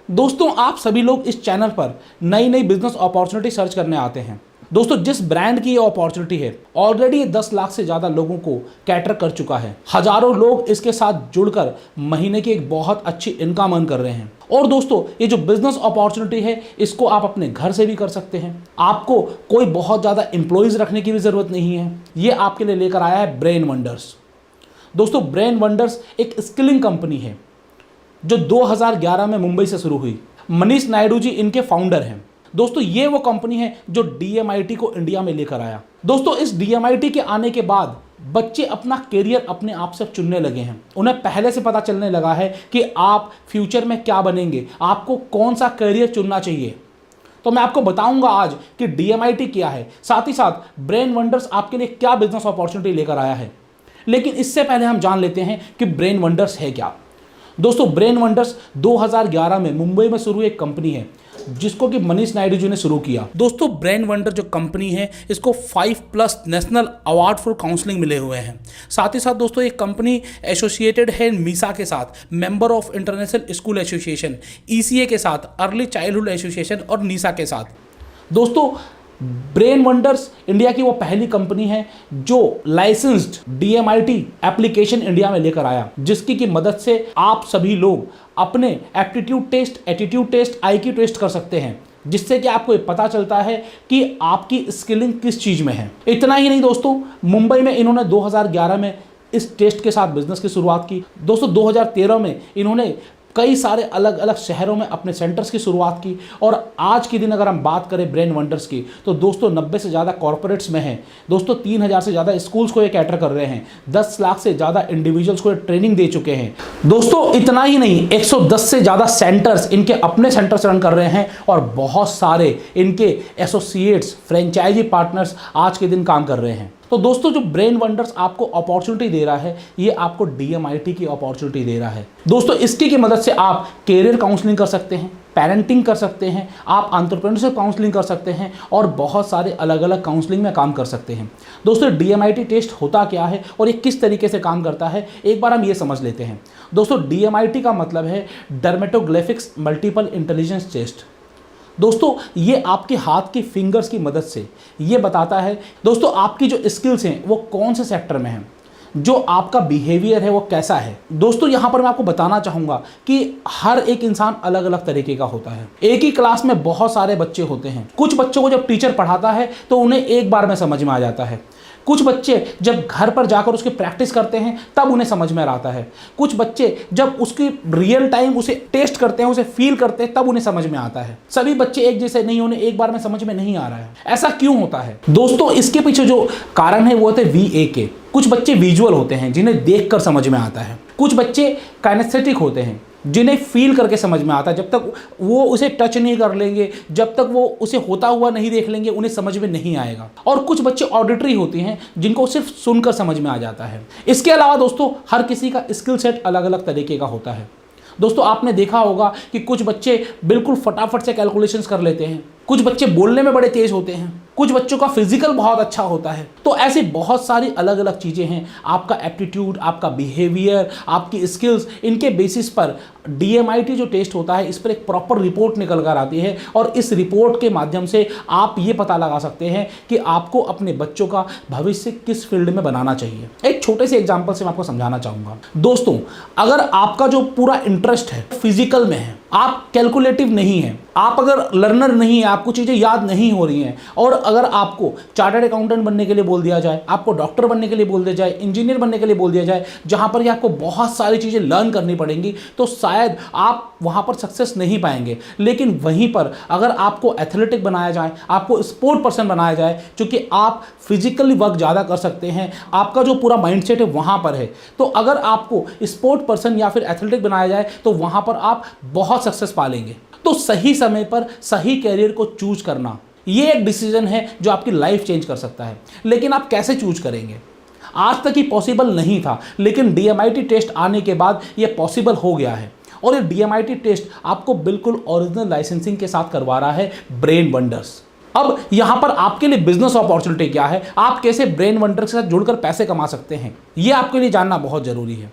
दोस्तों, आप सभी लोग इस चैनल पर नई नई बिजनेस अपॉर्चुनिटी सर्च करने आते हैं। दोस्तों, जिस ब्रांड की ये अपॉर्चुनिटी है ऑलरेडी ये 10 लाख से ज़्यादा लोगों को कैटर कर चुका है। हजारों लोग इसके साथ जुड़कर महीने की एक बहुत अच्छी इनकम अर्न कर रहे हैं। और दोस्तों, ये जो बिजनेस अपॉर्चुनिटी है इसको आप अपने घर से भी कर सकते हैं। आपको कोई बहुत ज़्यादा एम्प्लॉयज़ रखने की भी ज़रूरत नहीं है। ये आपके लिए लेकर आया है ब्रेन वंडर्स। दोस्तों, ब्रेन वंडर्स एक स्किलिंग कंपनी है जो 2011 में मुंबई से शुरू हुई। मनीष नायडू जी इनके फाउंडर हैं। दोस्तों, ये वो कंपनी है जो DMIT को इंडिया में लेकर आया। दोस्तों, इस DMIT के आने के बाद बच्चे अपना करियर अपने आप से चुनने लगे हैं। उन्हें पहले से पता चलने लगा है कि आप फ्यूचर में क्या बनेंगे, आपको कौन सा करियर चुनना चाहिए। तो मैं आपको बताऊंगा आज कि DMIT क्या है, साथ ही साथ ब्रेन वंडर्स आपके लिए क्या बिजनेस अपॉर्चुनिटी लेकर आया है। लेकिन इससे पहले हम जान लेते हैं कि ब्रेन वंडर्स है क्या। दोस्तों, ब्रेन वंडर्स 2011 में मुंबई में शुरू एक कंपनी है जिसको कि मनीष नायडू जी ने शुरू किया। दोस्तों, ब्रेन वंडर जो कंपनी है इसको 5+ नेशनल अवार्ड फॉर काउंसलिंग मिले हुए हैं। साथ ही साथ दोस्तों, ये कंपनी एसोसिएटेड है मीसा के साथ, member of international school association ECA के साथ, अर्ली चाइल्डहुड एसोसिएशन और नीसा के साथ। दोस्तों, ब्रेन वंडर्स इंडिया की वो पहली कंपनी है जो लाइसेंस्ड DMIT एप्लीकेशन इंडिया में लेकर आया, जिसकी की मदद से आप सभी लोग अपने aptitude test, attitude test, IQ test कर सकते हैं, जिससे कि आपको ये पता चलता है कि आपकी स्किलिंग किस चीज़ में है। इतना ही नहीं दोस्तों, मुंबई में इन्होंने 2011 में इस टेस्ट के साथ बिजनेस की शुरुआत की। दोस्तों, 2013 में इन्होंने कई सारे अलग अलग शहरों में अपने सेंटर्स की शुरुआत की। और आज के दिन अगर हम बात करें ब्रेन वंडर्स की, तो दोस्तों 90 से ज़्यादा कॉर्पोरेट्स में हैं। दोस्तों, 3000 से ज़्यादा स्कूल्स को ये कैटर कर रहे हैं। 10 लाख से ज़्यादा इंडिविजुअल्स को ये ट्रेनिंग दे चुके हैं। दोस्तों, इतना ही नहीं, 110 से ज़्यादा सेंटर्स इनके अपने सेंटर्स रन कर रहे हैं और बहुत सारे इनके एसोसिएट्स, फ्रेंचाइजी पार्टनर्स आज के दिन काम कर रहे हैं। तो दोस्तों, जो ब्रेन वंडर्स आपको अपॉर्चुनिटी दे रहा है, ये आपको DMIT की अपॉर्चुनिटी दे रहा है। दोस्तों, इसकी की मदद से आप कैरियर काउंसलिंग कर सकते हैं, पेरेंटिंग कर सकते हैं, आप एंटरप्रेन्योरशिप काउंसलिंग कर सकते हैं और बहुत सारे अलग अलग काउंसलिंग में काम कर सकते हैं। दोस्तों, DMIT टेस्ट होता क्या है और ये किस तरीके से काम करता है, एक बार हम ये समझ लेते हैं। दोस्तों, DMIT का मतलब है डर्मेटोग्राफिक्स मल्टीपल इंटेलिजेंस टेस्ट। दोस्तों, ये आपके हाथ की फिंगर्स की मदद से ये बताता है दोस्तों आपकी जो स्किल्स हैं वो कौन से सेक्टर में हैं, जो आपका बिहेवियर है वो कैसा है। दोस्तों, यहाँ पर मैं आपको बताना चाहूँगा कि हर एक इंसान अलग अलग तरीके का होता है। एक ही क्लास में बहुत सारे बच्चे होते हैं। कुछ बच्चों को जब टीचर पढ़ाता है तो उन्हें एक बार में समझ में आ जाता है। कुछ बच्चे जब घर पर जाकर उसकी प्रैक्टिस करते हैं तब उन्हें समझ में आता है। कुछ बच्चे जब उसकी रियल टाइम उसे टेस्ट करते हैं, उसे फील करते हैं, तब उन्हें समझ में आता है। सभी बच्चे एक जैसे नहीं, उन्हें एक बार में समझ में नहीं आ रहा है। ऐसा क्यों होता है दोस्तों? इसके पीछे जो कारण है वो होते हैं VAK। कुछ बच्चे विजुअल होते हैं जिन्हें देखकर समझ में आता है। कुछ बच्चे काइनेस्थेटिक होते हैं जिन्हें फील करके समझ में आता है। जब तक वो उसे टच नहीं कर लेंगे, जब तक वो उसे होता हुआ नहीं देख लेंगे, उन्हें समझ में नहीं आएगा। और कुछ बच्चे ऑडिटरी होते हैं जिनको सिर्फ सुनकर समझ में आ जाता है। इसके अलावा दोस्तों, हर किसी का स्किल सेट अलग अलग तरीके का होता है। दोस्तों, आपने देखा होगा कि कुछ बच्चे बिल्कुल फटाफट से कैलकुलेशंस कर लेते हैं, कुछ बच्चे बोलने में बड़े तेज होते हैं, कुछ बच्चों का फिजिकल बहुत अच्छा होता है। तो ऐसी बहुत सारी अलग अलग चीज़ें हैं। आपका एप्टीट्यूड, आपका बिहेवियर, आपकी स्किल्स, इनके बेसिस पर DMIT जो टेस्ट होता है इस पर एक प्रॉपर रिपोर्ट निकल कर आती है और इस रिपोर्ट के माध्यम से आप ये पता लगा सकते हैं कि आपको अपने बच्चों का भविष्य किस फील्ड में बनाना चाहिए। एक छोटे से एग्जाम्पल से मैं आपको समझाना चाहूँगा। दोस्तों, अगर आपका जो पूरा इंटरेस्ट है फिजिकल में है, आप कैलकुलेटिव नहीं हैं, आप अगर लर्नर नहीं है, आपको चीज़ें याद नहीं हो रही हैं, और अगर आपको चार्टर्ड अकाउंटेंट बनने के लिए बोल दिया जाए, आपको डॉक्टर बनने के लिए बोल दिया जाए, इंजीनियर बनने के लिए बोल दिया जाए, जहाँ पर आपको बहुत सारी चीज़ें लर्न करनी पड़ेंगी, तो शायद आप वहाँ पर सक्सेस नहीं पाएंगे। लेकिन वहीं पर अगर आपको एथलेटिक बनाया जाए, आपको स्पोर्ट पर्सन बनाया जाए, क्योंकि आप फिजिकली वर्क ज़्यादा कर सकते हैं, आपका जो पूरा माइंडसेट है वहाँ पर है, तो अगर आपको स्पोर्ट पर्सन या फिर एथलेटिक बनाया जाए तो वहाँ पर आप बहुत सक्सेस पा लेंगे। तो सही समय पर सही कैरियर को चूज करना, ये एक डिसीजन है जो आपकी लाइफ चेंज कर सकता है। लेकिन आप कैसे चूज करेंगे? आज तक ये पॉसिबल नहीं था, लेकिन DMIT टेस्ट आने के बाद ये पॉसिबल हो गया है। और ये DMIT टेस्ट आपको बिल्कुल ओरिजिनल लाइसेंसिंग के साथ करवा रहा है ब्रेन वंडर्स। अब यहाँ पर आपके लिए बिजनेस अपॉर्चुनिटी क्या है, आप कैसे ब्रेन वंडर्स के साथ जुड़कर पैसे कमा सकते हैं, ये आपके लिए जानना बहुत जरूरी है।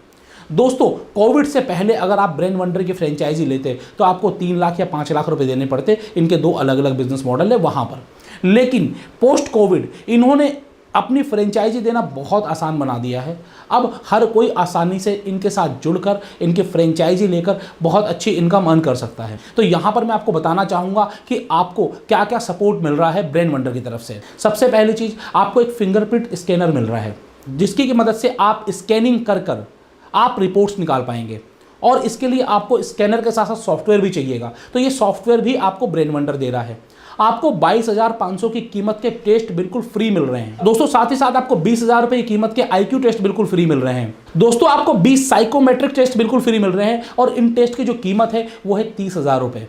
दोस्तों कोविड से पहले अगर आप ब्रेन वंडर की फ्रेंचाइजी लेते तो आपको 3 लाख या 5 लाख रुपए देने पड़ते। इनके 2 अलग अलग बिजनेस मॉडल है वहां पर। लेकिन पोस्ट कोविड इन्होंने अपनी फ्रेंचाइजी देना बहुत आसान बना दिया है। अब हर कोई आसानी से इनके साथ जुड़कर इनकी फ्रेंचाइजी लेकर बहुत अच्छी इनकम अर्न कर सकता है। तो यहाँ पर मैं आपको बताना चाहूँगा कि आपको क्या क्या सपोर्ट मिल रहा है ब्रेन वंडर की तरफ से। सबसे पहली चीज़, आपको एक फिंगरप्रिंट स्कैनर मिल रहा है जिसकी की मदद से आप स्कैनिंग कर कर आप रिपोर्ट्स निकाल पाएंगे। और इसके लिए आपको स्कैनर के साथ साथ सॉफ्टवेयर भी चाहिएगा, तो ये सॉफ्टवेयर भी आपको ब्रेन वंडर दे रहा है। आपको 22,500 की कीमत के टेस्ट बिल्कुल फ्री मिल रहे हैं दोस्तों। साथ ही साथ आपको 20,000 रुपए की कीमत के IQ टेस्ट बिल्कुल फ्री मिल रहे हैं दोस्तों। आपको 20 साइकोमेट्रिक टेस्ट बिल्कुल फ्री मिल रहे हैं और इन टेस्ट की जो कीमत है वो है 30,000 रुपए।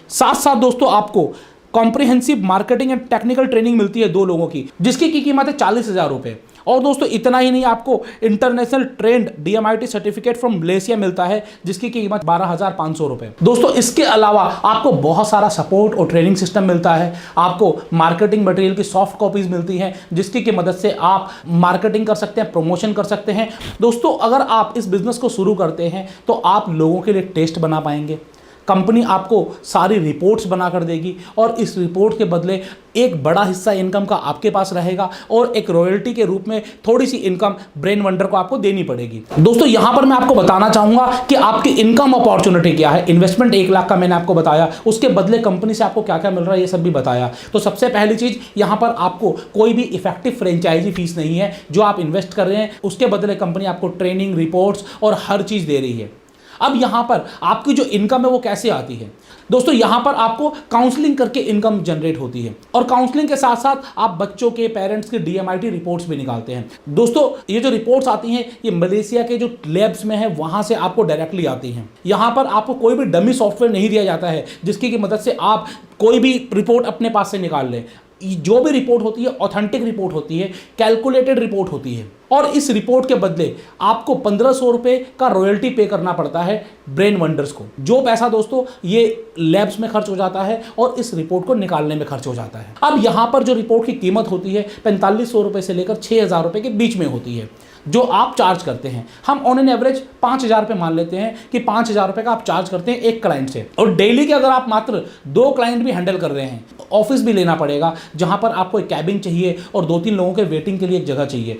साथ साथ दोस्तों आपको comprehensive marketing and technical training मिलती है 2 लोगों की, जिसकी की कीमत है 40,000 रुपए। और दोस्तों इतना ही नहीं, आपको international trend DMIT certificate from Malaysia मिलता है जिसकी कीमत 12,500 रुपए। दोस्तों इसके अलावा आपको बहुत सारा सपोर्ट और ट्रेनिंग सिस्टम मिलता है। आपको मार्केटिंग मटेरियल की सॉफ्ट कॉपीज मिलती हैं जिसकी की मदद से आप मार्केटिंग कर सकते हैं, प्रमोशन कर सकते हैं। दोस्तों अगर आप इस बिजनेस को शुरू करते हैं तो आप लोगों के लिए टेस्ट बना पाएंगे, कंपनी आपको सारी रिपोर्ट्स बना कर देगी और इस रिपोर्ट के बदले एक बड़ा हिस्सा इनकम का आपके पास रहेगा और एक रॉयल्टी के रूप में थोड़ी सी इनकम ब्रेन वंडर को आपको देनी पड़ेगी। दोस्तों यहां पर मैं आपको बताना चाहूंगा कि आपकी इनकम अपॉर्चुनिटी क्या है। इन्वेस्टमेंट 1 लाख का मैंने आपको बताया, उसके बदले कंपनी से आपको क्या क्या मिल रहा है ये सब भी बताया। तो सबसे पहली चीज, यहां पर आपको कोई भी इफेक्टिव फ्रेंचाइजी फीस नहीं है जो आप इन्वेस्ट कर रहे हैं, उसके बदले कंपनी आपको ट्रेनिंग, रिपोर्ट्स और हर चीज दे रही है। अब यहां पर आपकी जो इनकम है वो कैसे आती है दोस्तों, यहां पर आपको काउंसलिंग करके इनकम जनरेट होती है और काउंसलिंग के साथ साथ आप बच्चों के, पेरेंट्स के DMIT रिपोर्ट्स भी निकालते हैं। दोस्तों ये जो रिपोर्ट्स आती हैं ये मलेशिया के जो लैब्स में है वहां से आपको डायरेक्टली आती हैं। यहां पर आपको कोई भी डमी सॉफ्टवेयर नहीं दिया जाता है जिसकी की मदद से आप कोई भी रिपोर्ट अपने पास से निकाल लें। जो भी रिपोर्ट होती है ऑथेंटिक रिपोर्ट होती है, कैलकुलेटेड रिपोर्ट होती है और इस रिपोर्ट के बदले आपको 1,500 रुपए का रॉयल्टी पे करना पड़ता है ब्रेन वंडर्स को। जो पैसा दोस्तों ये लैब्स में खर्च हो जाता है और इस रिपोर्ट को निकालने में खर्च हो जाता है। अब यहां पर जो रिपोर्ट की कीमत होती है 4500 रुपए से लेकर 6,000 रुपए के बीच में होती है जो आप चार्ज करते हैं। हम ऑन एन एवरेज 5,000 रुपए मान लेते हैं कि 5,000 रुपए का आप चार्ज करते हैं एक क्लाइंट से। और डेली के अगर आप मात्र 2 क्लाइंट भी हैंडल कर रहे हैं, ऑफिस भी लेना पड़ेगा जहां पर आपको एक कैबिन चाहिए और 2-3 लोगों के वेटिंग के लिए एक जगह चाहिए।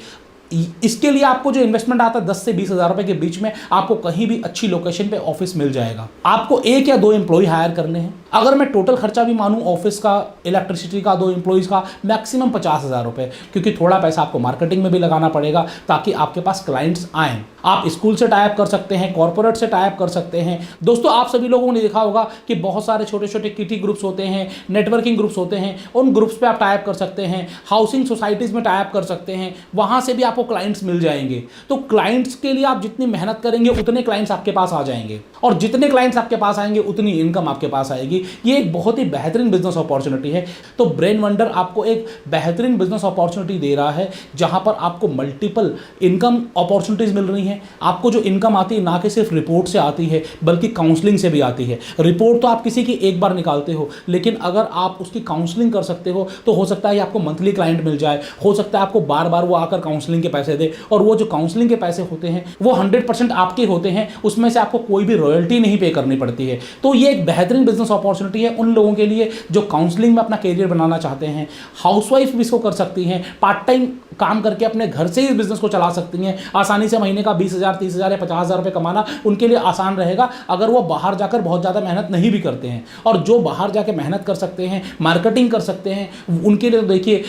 इसके लिए आपको जो इन्वेस्टमेंट आता है 10 से 20,000 रुपए के बीच में आपको कहीं भी अच्छी लोकेशन पे ऑफिस मिल जाएगा। आपको 1 या 2 एम्प्लॉय हायर करने हैं। अगर मैं टोटल खर्चा भी मानूं ऑफिस का, इलेक्ट्रिसिटी का, 2 एम्प्लॉयज़ का, मैक्सिमम 50,000 रुपए, क्योंकि थोड़ा पैसा आपको मार्केटिंग में भी लगाना पड़ेगा ताकि आपके पास क्लाइंट्स आएँ। आप स्कूल से टाइप कर सकते हैं, कॉर्पोरेट से टाइप कर सकते हैं। दोस्तों आप सभी लोगों ने देखा होगा कि बहुत सारे छोटे छोटे किटी ग्रुप्स होते हैं, नेटवर्किंग ग्रुप्स होते हैं, उन ग्रुप्स पे आप टाइप कर सकते हैं। हाउसिंग सोसाइटीज़ में टाइप कर सकते हैं, वहाँ से भी आपको क्लाइंट्स मिल जाएंगे। तो क्लाइंट्स के लिए आप जितनी मेहनत करेंगे उतने क्लाइंट्स आपके पास आ जाएंगे और जितने क्लाइंट्स आपके पास आएंगे उतनी इनकम आपके पास आएगी। ये एक बहुत ही बेहतरीन बिजनेस अपॉर्चुनिटी है। तो ब्रेन वंडर आपको एक बेहतरीन बिजनेस अपॉर्चुनिटी दे रहा है जहां पर आपको मल्टीपल इनकम अपॉर्चुनिटीज मिल रही हैं। आपको जो इनकम आती है ना कि सिर्फ रिपोर्ट से आती है बल्कि काउंसलिंग से भी आती है। रिपोर्ट तो आप किसी की एक बार निकालते हो, लेकिन अगर आप उसकी काउंसलिंग कर सकते हो तो हो सकता है आपको मंथली क्लाइंट मिल जाए, हो सकता है आपको बार बार वो आकर काउंसलिंग के पैसे दे और वो जो काउंसलिंग के पैसे होते हैं वो 100% आपके होते हैं, उसमें से आपको कोई भी रॉयल्टी नहीं पे करनी पड़ती है। तो ये एक बेहतरीन बिजनेस अपॉर्चुनिटी है उन लोगों के लिए जो काउंसलिंग में अपना कैरियर बनाना चाहते हैं। हाउसवाइफ भी इसको कर सकती हैं, पार्ट टाइम काम करके अपने घर से ही बिजनेस को चला सकती हैं। आसानी से महीने का 20,000, 30,000 या 50,000 रुपये कमाना उनके लिए आसान रहेगा अगर वो बाहर जाकर बहुत ज़्यादा मेहनत नहीं भी करते हैं। और जो बाहर जाकर मेहनत कर सकते हैं, मार्केटिंग कर सकते हैं, उनके लिए तो देखिए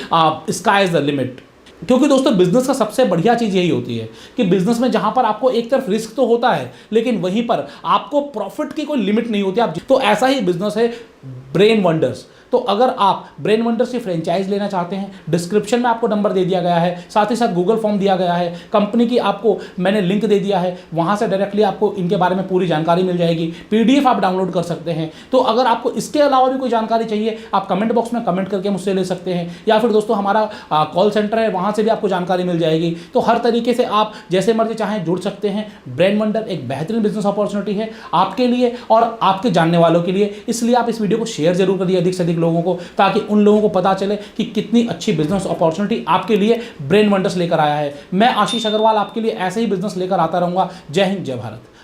स्काई इज द लिमिट। क्योंकि दोस्तों बिजनेस का सबसे बढ़िया चीज़ यही होती है कि बिजनेस में जहां पर आपको एक तरफ रिस्क तो होता है लेकिन वहीं पर आपको प्रॉफिट की कोई लिमिट नहीं होती। आप तो ऐसा ही बिजनेस है ब्रेन वंडर्स। तो अगर आप ब्रेन वंडर्स की फ्रेंचाइज लेना चाहते हैं, डिस्क्रिप्शन में आपको नंबर दे दिया गया है, साथ ही साथ गूगल फॉर्म दिया गया है, कंपनी की आपको मैंने लिंक दे दिया है, वहां से डायरेक्टली आपको इनके बारे में पूरी जानकारी मिल जाएगी। PDF आप डाउनलोड कर सकते हैं। तो अगर आपको इसके अलावा भी कोई जानकारी चाहिए आप कमेंट बॉक्स में कमेंट करके मुझसे ले सकते हैं, या फिर दोस्तों हमारा कॉल सेंटर है वहां से भी आपको जानकारी मिल जाएगी। तो हर तरीके से आप जैसे मर्जी चाहें जुड़ सकते हैं। ब्रेन वंडर एक बेहतरीन बिजनेस अपॉर्चुनिटी है आपके लिए और आपके जानने वालों के लिए, इसलिए आप इस वीडियो वीडियो को शेयर जरूर करिए अधिक से अधिक लोगों को, ताकि उन लोगों को पता चले कि कितनी अच्छी बिजनेस अपॉर्चुनिटी आपके लिए ब्रेन वंडर्स लेकर आया है। मैं आशीष अग्रवाल आपके लिए ऐसे ही बिजनेस लेकर आता रहूंगा। जय हिंद, जय भारत।